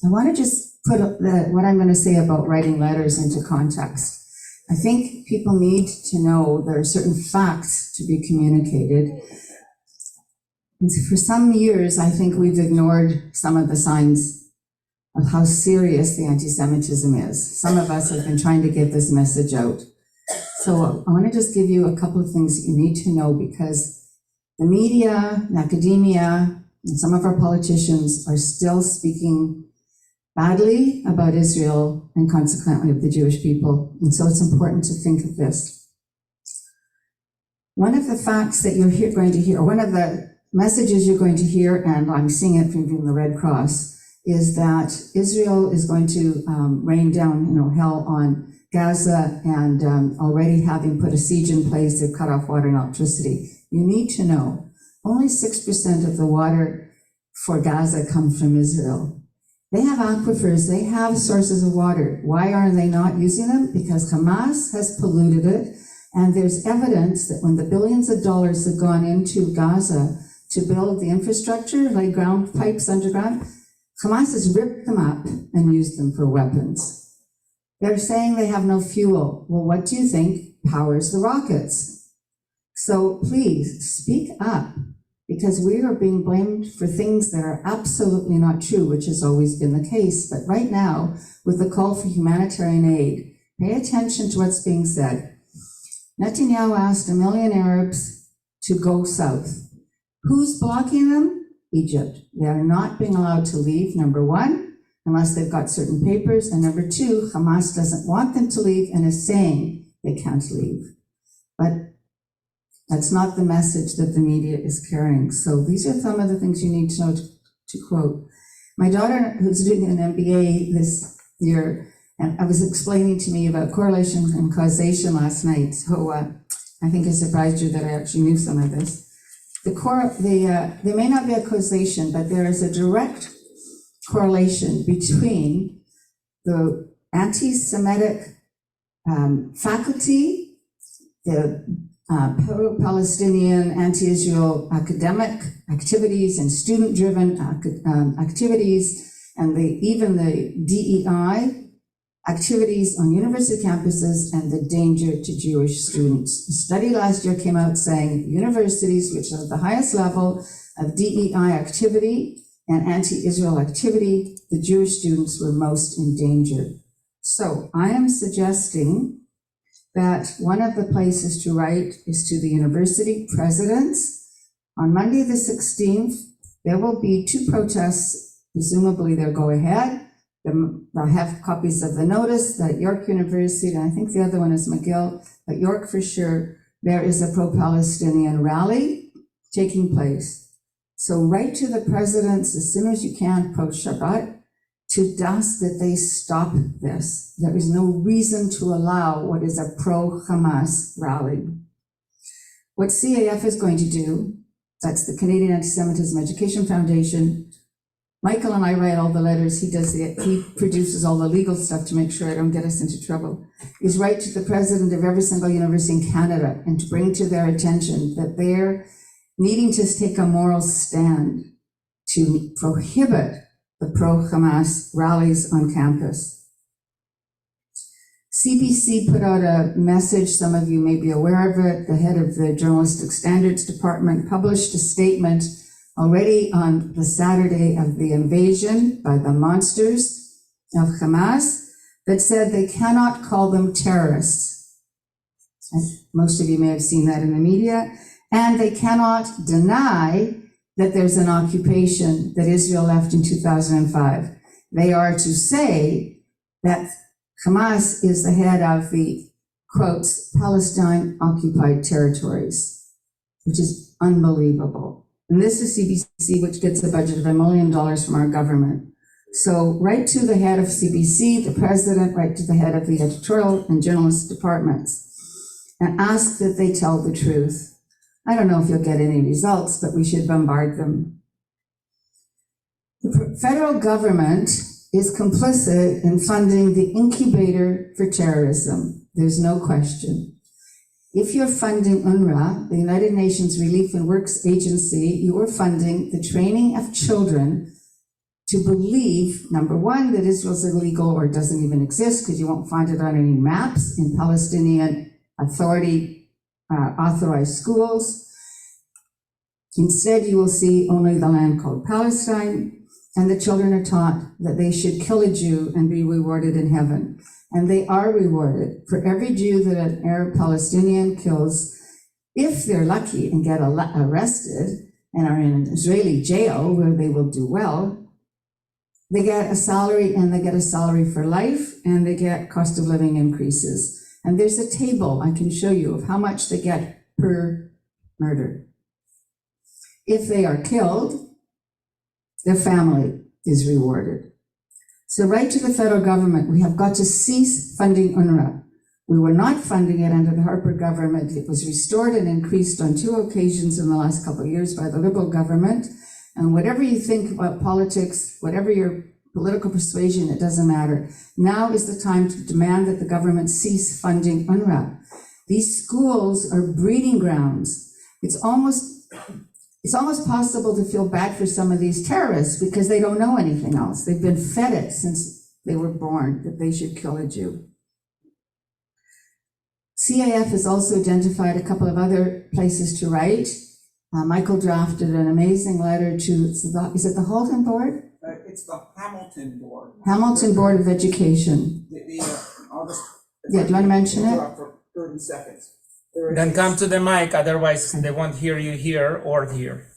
I want to just put what I'm going to say about writing letters into context. I think people need to know there are certain facts to be communicated. And for some years, I think we've ignored some of the signs of how serious the anti-Semitism is. Some of us have been trying to get this message out. So I want to just give you a couple of things that you need to know, because the media and academia and some of our politicians are still speaking badly about Israel and consequently of the Jewish people. And so it's important to think of this. One of the facts that you're going to hear, or one of the messages you're going to hear, and I'm seeing it from the Red Cross, is that Israel is going to rain down, hell on Gaza, and already having put a siege in place, they've cut off water and electricity. You need to know, only 6% of the water for Gaza comes from Israel. They have aquifers, they have sources of water. Why are they not using them? Because Hamas has polluted it, and there's evidence that when the billions of dollars have gone into Gaza to build the infrastructure, like ground pipes underground, Hamas has ripped them up and used them for weapons. They're saying they have no fuel. Well, what do you think powers the rockets? So please speak up, because we are being blamed for things that are absolutely not true, which has always been the case. But right now, with the call for humanitarian aid, pay attention to what's being said. Netanyahu asked 1 million Arabs to go south. Who's blocking them? Egypt. They are not being allowed to leave, number one, unless they've got certain papers, and number two, Hamas doesn't want them to leave and is saying they can't leave. But that's not the message that the media is carrying. So these are some of the things you need to know to quote. My daughter, who's doing an MBA this year, and I was explaining to me about correlation and causation last night. So I think I surprised you that I actually knew some of this. There may not be a causation, but there is a direct correlation between the anti-Semitic faculty, the pro-Palestinian, anti-Israel academic activities and student-driven activities, and even the DEI activities on university campuses, and the danger to Jewish students. A study last year came out saying universities, which are the highest level of DEI activity and anti-Israel activity, the Jewish students were most in danger. So I am suggesting that one of the places to write is to the university presidents. On Monday the 16th, there will be 2 protests. Presumably they'll go ahead. They'll have copies of the notice at York University, and I think the other one is McGill, but York for sure, there is a pro-Palestinian rally taking place. So write to the presidents as soon as you can, post-Shabbat, to ask that they stop this. There is no reason to allow what is a pro-Hamas rally. What CAF is going to do, that's the Canadian Anti-Semitism Education Foundation. Michael and I write all the letters, he produces all the legal stuff to make sure I don't get us into trouble, is write to the president of every single university in Canada and to bring to their attention that they're needing to take a moral stand to prohibit the pro-Hamas rallies on campus. CBC put out a message, some of you may be aware of it. The head of the Journalistic Standards Department published a statement already on the Saturday of the invasion by the monsters of Hamas that said they cannot call them terrorists. Most of you may have seen that in the media. And they cannot deny that there's an occupation that Israel left in 2005. They are to say that Hamas is the head of the, quotes, Palestine occupied territories, which is unbelievable. And this is CBC, which gets a budget of $1 million from our government. So write to the head of CBC, the president, write to the head of the editorial and journalist departments, and ask that they tell the truth. I don't know if you'll get any results, but we should bombard them. The federal government is complicit in funding the incubator for terrorism. There's no question. If you're funding UNRWA, the United Nations Relief and Works Agency, you are funding the training of children to believe, number one, that Israel's illegal or doesn't even exist, because you won't find it on any maps in Palestinian Authority authorized schools. Instead, you will see only the land called Palestine, and the children are taught that they should kill a Jew and be rewarded in heaven. And they are rewarded. For every Jew that an Arab Palestinian kills, if they're lucky and get arrested and are in an Israeli jail where they will do well, they get a salary, and they get a salary for life, and they get cost of living increases. And there's a table I can show you of how much they get per murder. If they are killed, their family is rewarded. So right to the federal government, we have got to cease funding UNRWA. We were not funding it under the Harper government. It was restored and increased on 2 occasions in the last couple of years by the Liberal government. And whatever you think about politics, whatever your political persuasion, it doesn't matter. Now is the time to demand that the government cease funding UNRWA. These schools are breeding grounds. It's almost possible to feel bad for some of these terrorists because they don't know anything else. They've been fed it since they were born, that they should kill a Jew. CAF has also identified a couple of other places to write. Michael drafted an amazing letter to, is it the Halton Board? It's the Hamilton Board. Hamilton Board of Education. I'll just, yeah, do you want to mention it? For 30 seconds. Then come to the mic, otherwise they won't hear you here or here.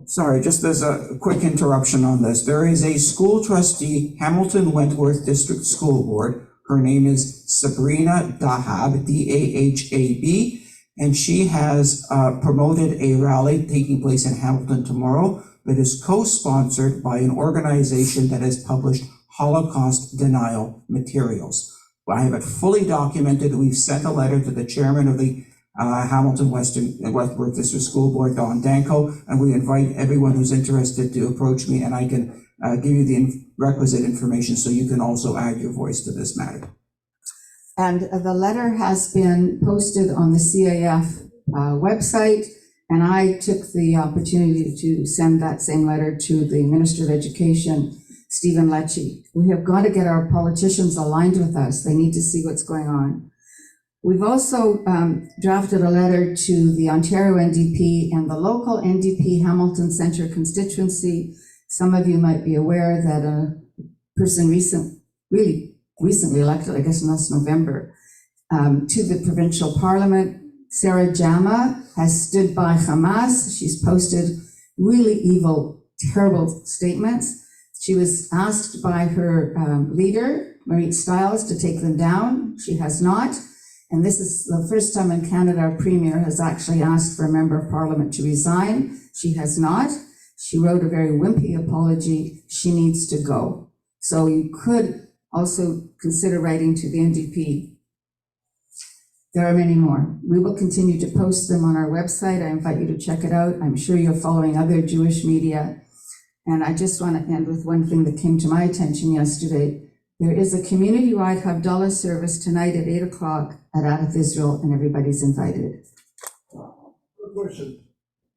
Sorry, just as a quick interruption on this. There is a school trustee, Hamilton Wentworth District School Board. Her name is Sabrina Dahab, D-A-H-A-B, and she has promoted a rally taking place in Hamilton tomorrow that is co-sponsored by an organization that has published Holocaust denial materials. I have it fully documented. We've sent a letter to the chairman of the Hamilton Wentworth District School Board, Don Danko, and we invite everyone who's interested to approach me, and I can give you the requisite information so you can also add your voice to this matter. And the letter has been posted on the CAF website, and I took the opportunity to send that same letter to the Minister of Education, Stephen Lecce. We have got to get our politicians aligned with us. They need to see what's going on. We've also drafted a letter to the Ontario NDP and the local NDP Hamilton Centre constituency. Some of you might be aware that a person really recently elected, I guess last November, to the provincial parliament, Sarah Jama, has stood by Hamas. She's posted really evil, terrible statements. She was asked by her leader, Marit Stiles, to take them down. She has not. And this is the first time in Canada our premier has actually asked for a member of parliament to resign. She has not. She wrote a very wimpy apology. She needs to go. So you could also consider writing to the NDP. There are many more. We will continue to post them on our website. I invite you to check it out. I'm sure you're following other Jewish media. And I just want to end with one thing that came to my attention yesterday. There is a community-wide Havdalah service tonight at 8 o'clock at Adath Israel, and everybody's invited. Good question.